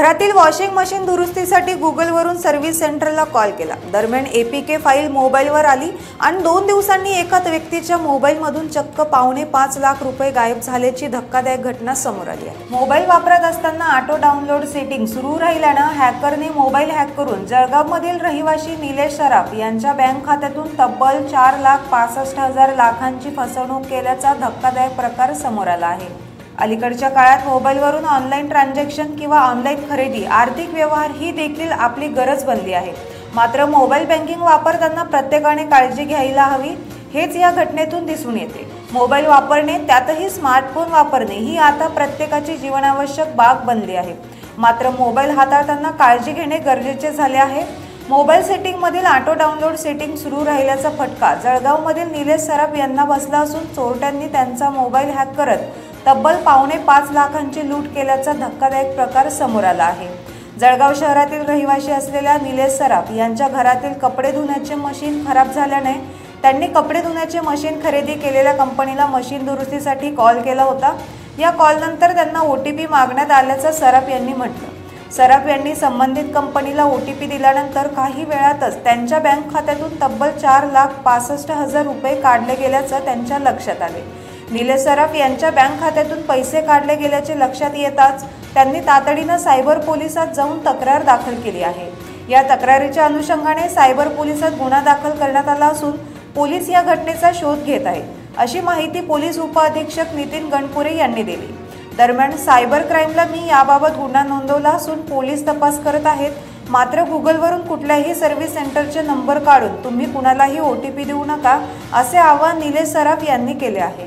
घरातील washing machine दुरुस्तीसाठी गुगलवरून सर्व्हिस सेंटरला कॉल केला। दरम्यान एपीके फाईल मोबाईलवर आली आणि 2 दिवसांनी एका व्यक्तीच्या मोबाईलमधून चक्क 5.5 लाख रुपये गायब झाल्याची धक्कादायक घटना समोर आली आहे। मोबाईल वापरत असताना ऑटो डाउनलोड सेटिंग सुरू राहिल्यानं हॅकरने मोबाईल हॅक करून जळगावमधील रहिवासी निलेश सराफ यांच्या बँक खात्यातून तब्बल 4,65,000 लाखांची फसवणूक केल्याचा धक्कादायक प्रकार समोर आला आहे। अलीकडच्या काळात मोबाईलवरून ऑनलाईन ट्रान्झॅक्शन किंवा ऑनलाईन खरेदी आर्थिक व्यवहार ही देखील आपली गरज बनली आहे। मात्र मोबाईल बँकिंग वापरताना प्रत्येकाने काळजी घ्यायला हवी हेच या घटनेतून दिसून येते। मोबाईल वापरणे त्यातही स्मार्टफोन वापरणे ही आता प्रत्येकाची जीवनावश्यक बाब बनली आहे। मात्र मोबाईल हाताळताना काळजी घेणे गरजेचे झाले आहे। मोबाईल सेटिंगमधील ऑटो डाउनलोड सेटिंग सुरू राहिल्याचा फटका जळगावमधील निलेश सराफ यांना बसला असून चोरट्यांनी त्यांचा मोबाईल हॅक करत तब्बल 5.5 लाखांची लूट केल्याचा धक्कादायक प्रकार समोर आला आहे। जळगाव शहरातील रहिवासी असलेल्या निलेश सराफ यांच्या घरातील कपडे धुण्याचे मशीन खराब झाल्याने त्यांनी कपडे धुण्याचे मशीन खरेदी केलेल्या कंपनीला मशीन दुरुस्तीसाठी कॉल केला होता। या कॉलनंतर त्यांना OTP मागण्यात आल्याचं सराफ यांनी म्हटलं। सराफ यांनी संबंधित कंपनीला OTP दिल्यानंतर काही वेळातच त्यांच्या बँक खात्यातून तब्बल 4,65,000 रुपये काढले गेल्याचं त्यांच्या लक्षात आले। निलेश सराफ यांच्या बँक खात्यातून पैसे काढले गेल्याचे लक्षात येताच त्यांनी तातडीनं सायबर पोलिसात जाऊन तक्रार दाखल केली आहे। या तक्रारीच्या अनुषंगाने सायबर पोलिसात गुन्हा दाखल करण्यात आला असून पोलीस या घटनेचा शोध घेत आहेत अशी माहिती पोलीस उपअधीक्षक नितीन गणपुरे यांनी दिली। दरम्यान सायबर क्राईमला मी याबाबत गुन्हा नोंदवला असून पोलीस तपास करत आहेत। मात्र गुगलवरून कुठल्याही सर्व्हिस सेंटरचे नंबर काढून तुम्ही कुणालाही OTP देऊ नका असे आवाहन निलेश सराफ यांनी केले आहे।